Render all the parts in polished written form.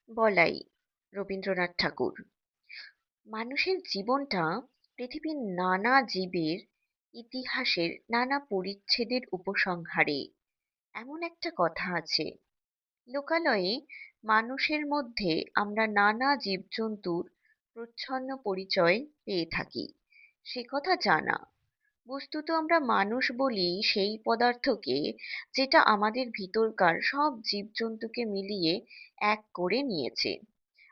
বলাই রবীন্দ্রনাথ ঠাকুর। মানুষের জীবনটা পৃথিবীর নানা জীবের ইতিহাসের নানা পরিচ্ছেদের উপসংহারে। এমন একটা কথা আছে, লোকালয়ে মানুষের মধ্যে আমরা নানা জীবজন্তুর প্রচ্ছন্ন পরিচয় পেয়ে থাকি। সে কথা জানা। বস্তুত আমরা মানুষ বলি সেই পদার্থকে যেটা আমাদের ভিতরকার সব জীবজন্তুকে মিলিয়ে এক করে নিয়েছে।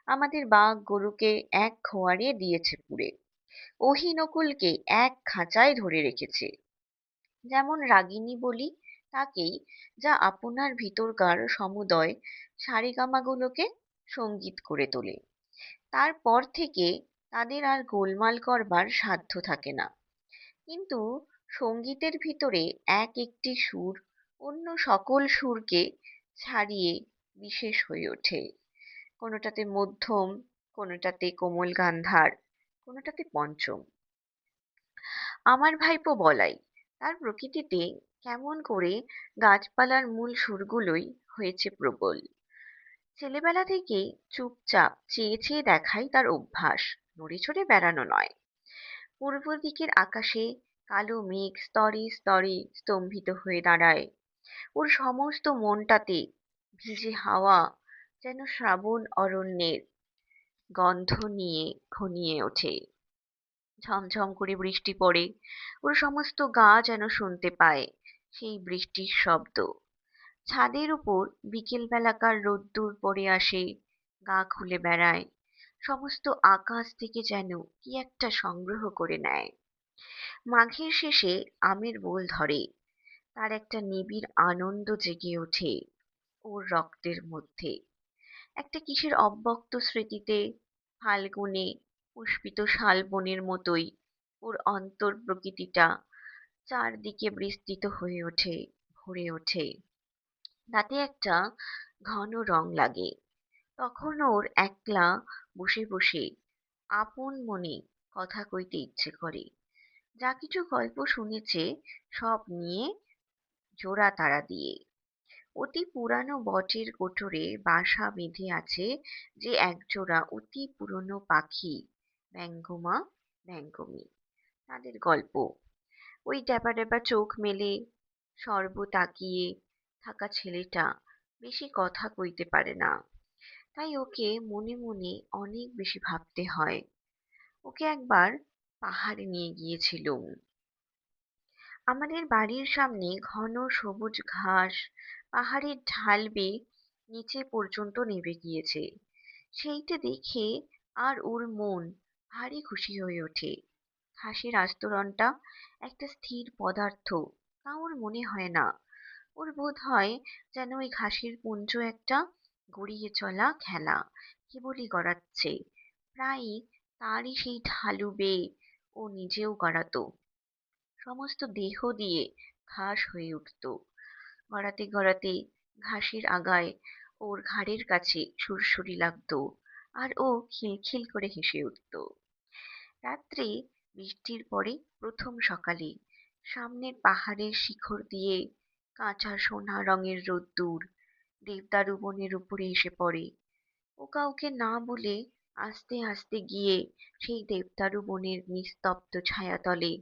আমাদের বাঘ গরুকে এক খোয়ারে দিয়েছে পুরে, অহিনকুলকে এক খাঁচায় ধরে রেখেছে। যেমন রাগিনী বলি তাকেই, যা আপনার ভিতরকার সমুদয় সারেগামাগুলোকে সঙ্গীত করে তোলে। তারপর থেকে তাদের আর গোলমাল করবার সাধ্য থাকে না। কিন্তু সঙ্গীতের ভিতরে এক একটি সুর অন্য সকল সুরকে ছাড়িয়ে বিশেষ হয়ে ওঠে। কোনোটাতে মধ্যম, কোনোটাতে কোমল গান্ধার, কোনোটাতে পঞ্চম। আমার ভাইপো বলাই তার প্রকৃতিতে কেমন করে গাছপালার মূল সুরগুলোই হয়েছে প্রবল। ছেলেবেলা থেকেই চুপচাপ চেয়ে চেয়ে দেখাই তার অভ্যাস, নড়ে চড়ে বেড়ানো নয়। পূর্ব দিকের আকাশে কালো মেঘ স্তরে স্তরে স্তম্ভিত হয়ে দাঁড়ায়। ওর সমস্ত মনটাতে ভিজে হাওয়া যেন শ্রাবণ অরণ্যের গন্ধ নিয়ে ঘনিয়ে ওঠে। ঝমঝম করে বৃষ্টি পড়ে, ওর সমস্ত গা যেন শুনতে পায় সেই বৃষ্টির শব্দ। ছাদের উপর বিকেল বেলাকার রোদ্দুর পড়ে আসে, গা খুলে বেড়ায়, সমস্ত আকাশ থেকে যেন কি একটা সংগ্রহ করে নেয়। মাঘের শেষে আমের বোল ধরে, তার একটা নিবিড় আনন্দ জেগে ওঠে ওর রক্তের মধ্যে। একটা কিসের অব্যক্ত স্মৃতিতে ফাল্গুনে পুষ্পিত শালবনের মতোই ওর অন্তর প্রকৃতিটা চারদিকে বিস্তৃত হয়ে ওঠে, ভরে ওঠে। তাতে একটা ঘন রং লাগে। তখন ওর একলা বসে বসে আপন মনে কথা কইতে ইচ্ছে করে। যা কিছু গল্প শুনেছে সব নিয়ে জোড়া তাড়া দিয়ে। অতি পুরানো বটের কোটরে বাসা বেঁধে আছে যে একজোড়া অতি পুরনো পাখি, ব্যঙ্গমা ব্যঙ্গমী, তাদের গল্প। ওই ড্যাবা ড্যাবা চোখ মেলে সর্ব তাকিয়ে থাকা ছেলেটা বেশি কথা কইতে পারে না, তাই ওকে মনে মনে অনেক বেশি ভাবতে হয়। ওকে একবার পাহাড়ে নিয়ে গিয়েছিলুম। আমাদের বাড়ির সামনে ঘন সবুজ ঘাস পাহাড়ের ঢাল বেয়ে নিচে পর্যন্ত নেমে গিয়েছে। সেইটে দেখে আর ওর মন ভারী খুশি হয়ে ওঠে। ঘাসের আস্তরণটা একটা স্থির পদার্থ তা ওর মনে হয় না। ওর বোধ হয় যেন ওই ঘাসের পুঞ্জ একটা গড়িয়ে চলা খেলা, কেবলই গড়াচ্ছে। প্রায়ই তারই সেই ঢালু বেয়ে ও নিজেও গড়াতো, সমস্ত দেহ দিয়ে ঘাস হয়ে উঠত। গড়াতে গড়াতে ঘাসের আগায় ওর ঘাড়ের কাছে সুরসুরি লাগতো, আর ও খিলখিল করে হেসে উঠত। রাত্রে বৃষ্টির পরে প্রথম সকালে সামনের পাহাড়ের শিখর দিয়ে কাঁচা সোনা রঙের রোদ্দুর দেবদারু বনের উপরে এসে পড়ে। ও কাউকে না বলে আস্তে আস্তে গিয়ে সেই দেবদারু বনের নিস্তব্ধ ছায়াতলে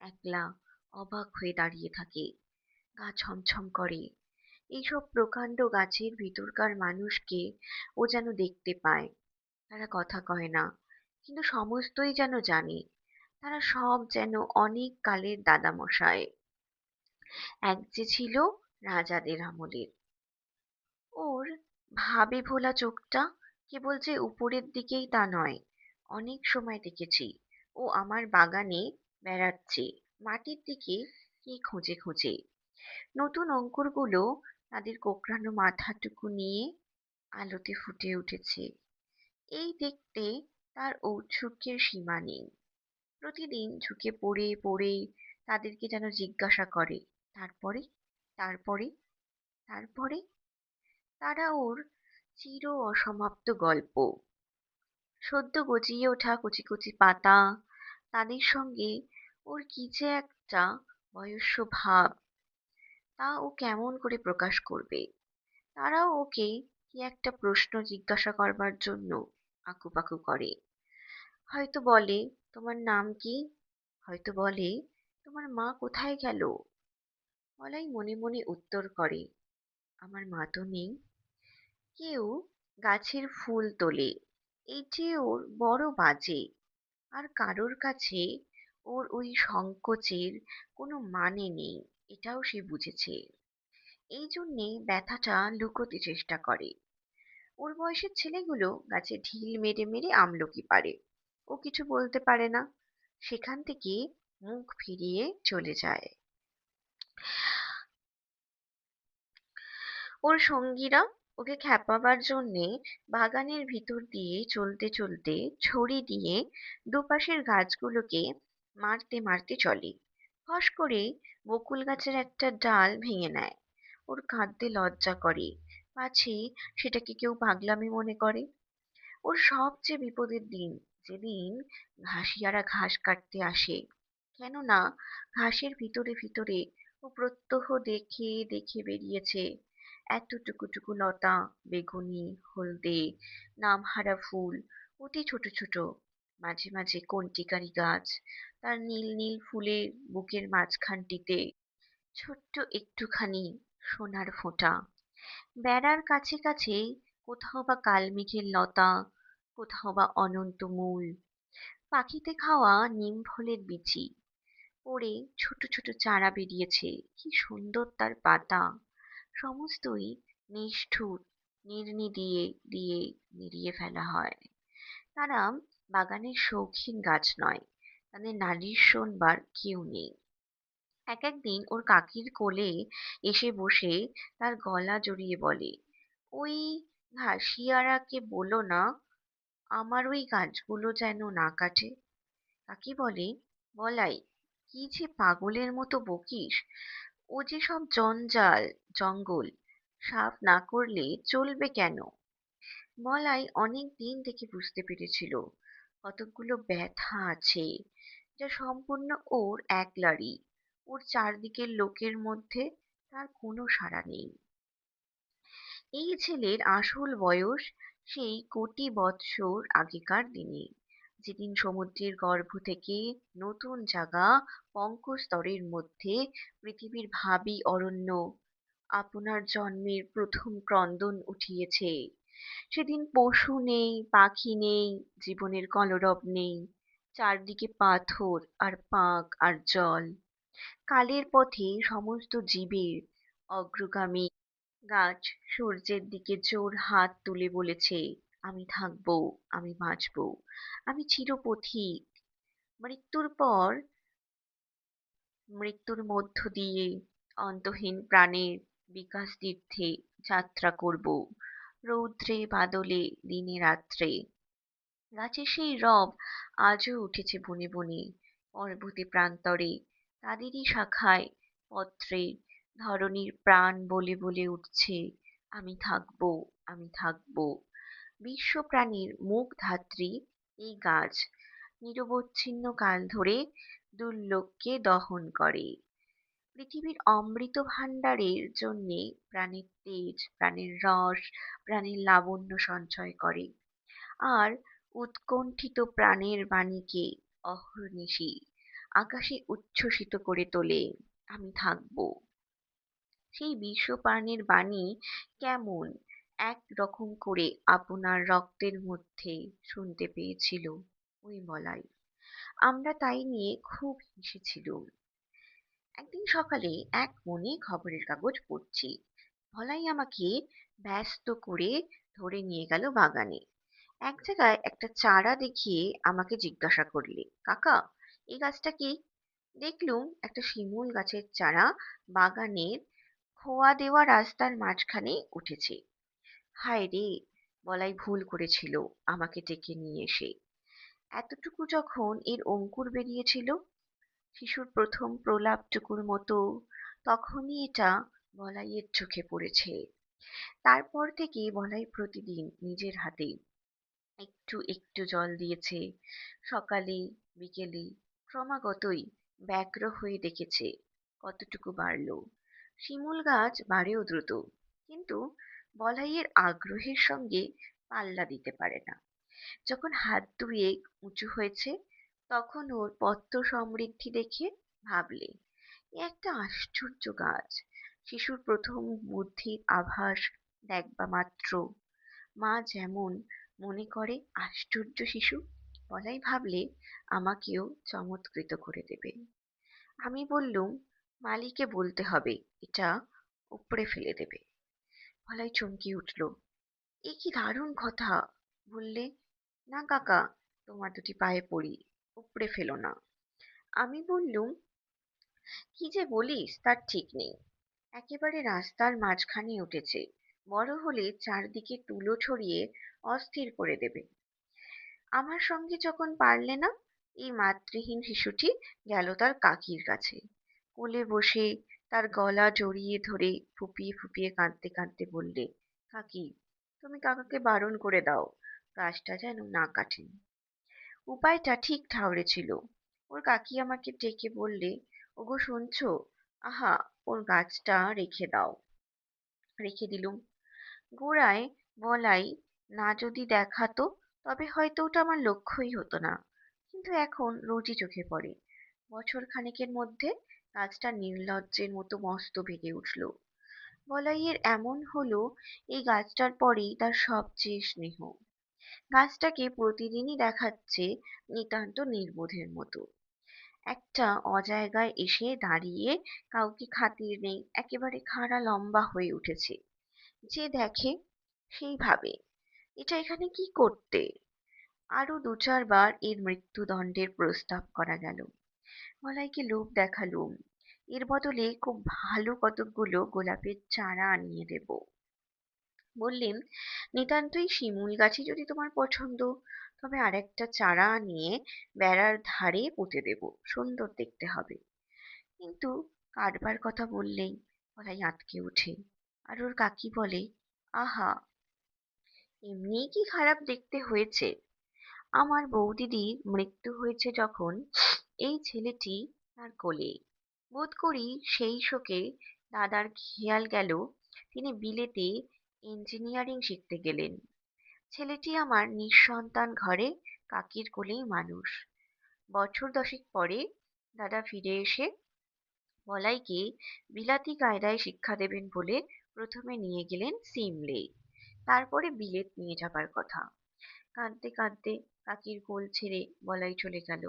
একলা অবাক হয়ে দাঁড়িয়ে থাকে। গা ছমছম করে। এইসব প্রকাণ্ড গাছের ভিতরকার মানুষকে ও যেন দেখতে পায়। তারা কথা কয় না, কিন্তু সমস্তই যেন জানে। তারা সব যেন অনেক কালের দাদামশাই, এক যে ছিল রাজাদের আমলের। ওর ভাবে ভোলা চোখটা কেবল যে উপরের দিকেই তা নয়, অনেক সময় দেখেছি ও আমার বাগানে বেড়াচ্ছে মাটির দিকে কি খুঁজে খুঁজে। নতুন অঙ্কুরগুলো তাদের কোঁকড়ানো মাথাটুকু নিয়ে আলোতে ফুটে উঠেছে। এই দেখতে তার ঔৎসুক্যের সীমা নেই। প্রতিদিন ঝুঁকে পড়ে পড়ে তাদেরকে যেন জিজ্ঞাসা করে, তারপরে তারপরে তারপরে। তারা ওর চির অসমাপ্ত গল্প, সদ্য গজিয়ে ওঠা কচি কচি পাতা, তাদের সঙ্গে ওর কি যে একটা বয়স্য ভাব, তা ও কেমন করে প্রকাশ করবে। তারাও ওকে কি একটা প্রশ্ন জিজ্ঞাসা করবার জন্য আকুপাকু করে। হয়তো বলে, তোমার নাম কি? হয়তো বলে, তোমার মা কোথায় গেল? বলাই মনে মনে উত্তর করে, আমার মা তো নেই। কেউ গাছের ফুল তোলে, এই যে ওর বড় বাজে। আর কারোর কাছে ওর ওই সংকোচের কোনো মানে নেই, এটাও সে বুঝেছে। এই জন্যে ব্যথাটা লুকোতে চেষ্টা করে। ওর বয়সের ছেলেগুলো গাছে ঢিল মেরে মেরে আমলকি পারে, ও কিছু বলতে পারে না, সেখান থেকে মুখ ফিরিয়ে চলে যায়। ওর সঙ্গীরা ওকে খেপাবার জন্যে বাগানের ভিতর দিয়ে চলতে চলতে ছড়ি দিয়ে দুপাশের গাছগুলোকে মারতে মারতে চলে। ফস করে বকুল গাছের একটা ডাল ভেঙে নেয়। ওর কাঁদতে লজ্জা করে, পাছে সেটাকে কেউ পাগলামি মনে করে। ওর সবচেয়ে বিপদের দিন যেদিন ঘাসিয়ারা ঘাস কাটতে আসে। কেননা ঘাসের ভিতরে ভিতরে ও প্রত্যহ দেখে দেখে বেরিয়েছে এতটুকু লতা, বেগুনি, হলদে, নামহারা ফুল, অতি ছোট ছোট, মাঝে মাঝে কণ্টিকারি গাছ, তার নীল নীল ফুলের বুকের মাঝখানটিতে ছোট্ট একটুখানি সোনার ফোঁটা। বেড়ার কাছে কাছে কোথাও বা কালমেঘের লতা, কোথাও বা অনন্ত মূল, পাখিতে খাওয়া নিম ফলের বিচি, পড়ে ছোট ছোট চারা বেরিয়েছে, কি সুন্দর তার পাতা। সমস্তই নিষ্ঠুর নিড়নি দিয়ে দিয়ে নিড়িয়ে ফেলা হয়। তারা বাগানের শৌখিন গাছ নয়, তাদের নালিশ শোনবার কেউ নেই। একদিন ওর কাকির কোলে এসে বসে তার গলা জড়িয়ে বলে, ওই ঘাসিয়ারাকে বলো না আমার ওই গাছগুলো যেন না কাটে। কাকি বলে, বলাই, কি যে পাগলের মতো বকিস, ও যে সব জঞ্জাল জঙ্গল, সাফ না করলে চলবে কেন? বলাই অনেক দিন থেকে বুঝতে পেরেছিল কতকগুলো ব্যথা আছে যা সম্পূর্ণ ওর একলারই। ওর চারদিকের লোকের মধ্যে তার কোনো সাড়া নেই। এই ছেলের আসল বয়স সেই কোটি বৎসর আগেকার দিনে, যেদিন সমুদ্রের গর্ভ থেকে নতুন জাগা পঙ্কস্তরের মধ্যে পৃথিবীর ভাবী অরণ্য আপনার জন্মের প্রথম ক্রন্দন উঠিয়েছে। সেদিন পশু নেই, পাখি নেই, জীবনের কলরব নেই, চারদিকে পাথর আর পাঁক আর জল। কালের পথে সমস্ত জীবের অগ্রগামী গাছ সূর্যের দিকে জোর হাত তুলে বলেছে, আমি থাকবো, আমি বাঁচবো, আমি চিরপথিক। মৃত্যুর পর, মৃত্যুর মধ্য দিয়ে অন্তহীন প্রাণের বিকাশ তীর্থে যাত্রা করব, রৌদ্রে বাদলে দিনে রাত্রে। গাছের সেই রব আজও উঠেছে বনে বনে, পর্বতে প্রান্তরে, তাদেরই শাখায় পত্রে ধরণীর প্রাণ বলে বলে উঠছে, আমি থাকবো, আমি থাকবো। বিশ্ব প্রাণীর মুখ ধাত্রী এই গাছ নিরবচ্ছিন্ন কাল ধরে দুর্লোককে দহন করে। পৃথিবীর অমৃত ভাণ্ডারের জন্যে প্রাণের তেজ, প্রাণের রস, প্রাণের লাবণ্য সঞ্চয় করে। আর উৎকণ্ঠিত প্রাণের বাণীকে অহর্নিশি আকাশে উচ্ছ্বসিত করে তোলে, আমি থাকবো। সেই বিশ্বপ্রাণের বাণী কেমন এক রকম করে আপনার রক্তের মধ্যে শুনতে পেয়েছিল ওই বলাই। আমরা তাই নিয়ে খুব হেসেছিলুম। একদিন সকালে এক মনে খবরের কাগজ পড়ছি, বলাই আমাকে ব্যস্ত করে ধরে নিয়ে গেল বাগানে। এক জায়গায় একটা চারা দেখিয়ে আমাকে জিজ্ঞাসা করলে, কাকা, এই গাছটা কি? দেখলুম একটা শিমুল গাছের চারা বাগানের খোয়া দেওয়া রাস্তার মাঝখানে উঠেছে। হায় রে, বলাই ভুল করেছিল আমাকে ডেকে নিয়ে এসে। এতটুকু যখন এর অঙ্কুর বেরিয়েছিল, শিশুর প্রথম প্রলাপটুকুর মতো, তখনই এটা বলাইয়ের চোখে পড়েছে। তারপর থেকে বলাই প্রতিদিন নিজের হাতে একটু একটু জল দিয়েছে, সকালে বিকেলে, ক্রমাগতই ব্যগ্র হয়ে দেখেছে কতটুকু বাড়লো। শিমুল গাছ বাড়েও দ্রুত, কিন্তু বলাইয়ের আগ্রহের সঙ্গে পাল্লা দিতে পারে না। যখন হাত দুয়েক উঁচু হয়েছে, তখন ওর পত্র সমৃদ্ধি দেখে ভাবলে, এ একটা আশ্চর্য গাছ। শিশুর প্রথম বুদ্ধির আভাস দেখবা মাত্র মা যেমন মনে করে আশ্চর্য শিশু, বলাই ভাবলে আমাকেও চমৎকৃত করে দেবে। আমি বললুম, মালিকে বলতে হবে এটা উপড়ে ফেলে দেবে। বলাই চমকে উঠল। এ কি দারুণ কথা বললে! না কাকা, তোমার দুটি পায়ে পড়ি, উপড়ে ফেলো না। আমি বললুম, কি যে বলিস তার ঠিক নেই। একেবারে রাস্তার মাঝখানে উঠেছে, বড় হলে চারদিকে তুলো ছড়িয়ে অস্থির করে দেবে। আমার সঙ্গে যখন পারলে না, এই মাতৃহীন শিশুটি গেল তার কাকির কাছে। কোলে বসে তার গলা জড়িয়ে ধরে ফুপিয়ে ফুপিয়ে কাঁদতে কাঁদতে বললে, কাকি, তুমি কাকাকে বারণ করে দাও, গাছটা যেন না কাটেন। উপায়টা ঠিক ঠাউরে ছিল। ওর কাকি আমাকে ডেকে বললে, ওগো শুনছো, আহা, ওর গাছটা রেখে দাও। রেখে দিলুম। গোড়ায় বলাই না যদি দেখাতো, তবে হয়তো ওটা আমার লক্ষ্যই হতো না। কিন্তু এখন রোজই চোখে পড়ে। বছর খানেকের মধ্যে গাছটা নির্লজ্জের মতো মস্ত বেড়ে উঠল। বলাইয়ের এমন হলো, এই গাছটার পরেই তার সবচেয়ে স্নেহ। গাছটাকে প্রতিদিনই দেখাচ্ছে নিতান্ত নির্বোধের মতো। একটা অজায়গায় এসে দাঁড়িয়ে কাউকে খাতির নেই, একেবারে খাড়া লম্বা হয়ে উঠেছে। যে দেখে সেই ভাবে, এটা এখানে কি করতে? আরো দু চারবার এর মৃত্যুদণ্ডের প্রস্তাব করা গেল। মলাইকে লোভ দেখালুম, এর বদলে খুব ভালো কতকগুলো গোলাপের চারা আনিয়ে দেব। বললেন, নিতান্তই শিমুল গাছই যদি তোমার পছন্দ, তবে আরেকটা চারা নিয়ে বেড়ার ধারে পুঁতে দেব, সুন্দর দেখতে হবে। কিন্তু কাটবার কথা বললেই বলাই আঁতকে ওঠে। আর ওর কাকি বলে, আহা, এমনিই কি খারাপ দেখতে হয়েছে? আমার বৌদিদির মৃত্যু হয়েছে যখন এই ছেলেটি তার কোলে। বোধ করি সেই শোকে দাদার খেয়াল গেল তিনি বিলেতে ইঞ্জিনিয়ারিং শিখতে গেলেন। ছেলেটি আমার নিঃসন্তান ঘরে কাকির কোলেই মানুষ। বছর দশেক পরে দাদা ফিরে এসে বলাইকে বিলাতি কায়দায় শিক্ষা দেবেন বলে প্রথমে নিয়ে গেলেন সিমলে, তারপরে বিলেত নিয়ে যাবার কথা। কাঁদতে কাঁদতে কাকির কোল ছেড়ে বলাই চলে গেল।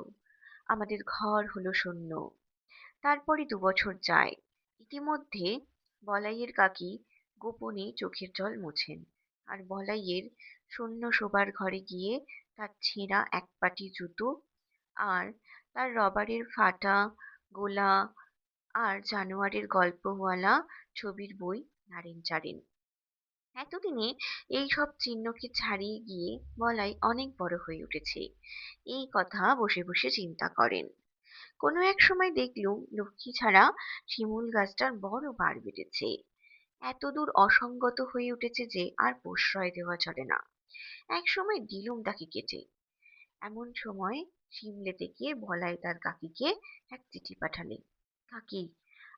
আমাদের ঘর হলো শূন্য। তারপরে ২ বছর যায়। ইতিমধ্যে বলাইয়ের কাকি গোপনে চোখের জল মোছেন, আর বলাইয়ের শূন্য শোবার ঘরে গিয়ে তার ছেঁড়া এক পাটি জুতো আর তার রবারের ফাটা গোলা আর জানোয়ারের গল্পওয়ালা ছবির বই নাড়েন চাড়েন। এতদিনে এই সব চিহ্নকে ছাড়িয়ে গিয়ে বলাই অনেক বড় হয়ে উঠেছে, এই কথা বসে বসে চিন্তা করেন। কোনো এক সময় দেখলুম লক্ষ্মী ছাড়া শিমুল গাছটার বড় বার বেড়েছে। এতদূর অসঙ্গত হয়ে উঠেছে যে আর প্রশ্রয় দেওয়া চলে না। এক সময় দিলুম তাকে কেটে। এমন সময় সিমলেতে গিয়ে বলাই তার কাকিকে এক চিঠি পাঠালে, কাকি,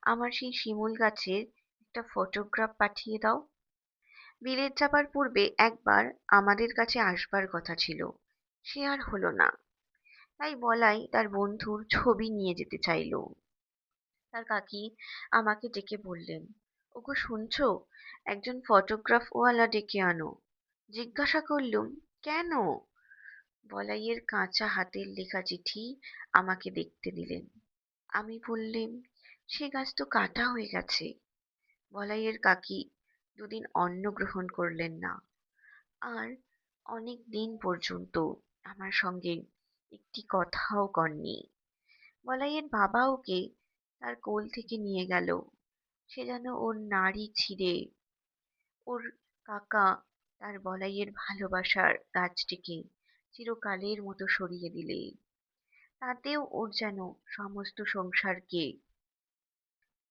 আমার সেই শিমুল গাছের একটা ফটোগ্রাফ পাঠিয়ে দাও। বিলেত যাবার পূর্বে একবার আমাদের কাছে আসবার কথা ছিল, সে আর হলো না। তাই বলাই তার বন্ধুর ছবি নিয়ে যেতে চাইল। তার কাকি আমাকে ডেকে বললেন, ওগো শুনছো, একজন ফটোগ্রাফওয়ালা ডেকে আনো। জিজ্ঞাসা করলুম, কেন? বলাইয়ের কাঁচা হাতের লেখা চিঠি আমাকে দেখতে দিলেন। আমি বললেম, সে গাছ তো কাটা হয়ে গেছে। বলাইয়ের কাকি ২ দিন অন্ন গ্রহণ করলেন না, আর অনেক দিন পর্যন্ত আমার সঙ্গে একটি কথাও কননি। বলাইয়ের বাবা ওকে তার কোল থেকে নিয়ে গেল। সে যেন ওর নাড়ি ছিঁড়ে ওর কাকা তার বলাইয়ের ভালোবাসার গাছটিকে চিরকালের মতো সরিয়ে দিলে। তাতেও ওর যেন সমস্ত সংসারকে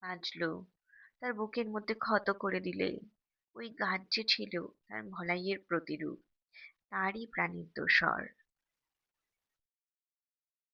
বাঁচলো তার বুকের মধ্যে ক্ষত করে দিলে। ওই গাছ যে ছিল তার বলাইয়ের প্রতিরূপ, তারই প্রাণের দোসর।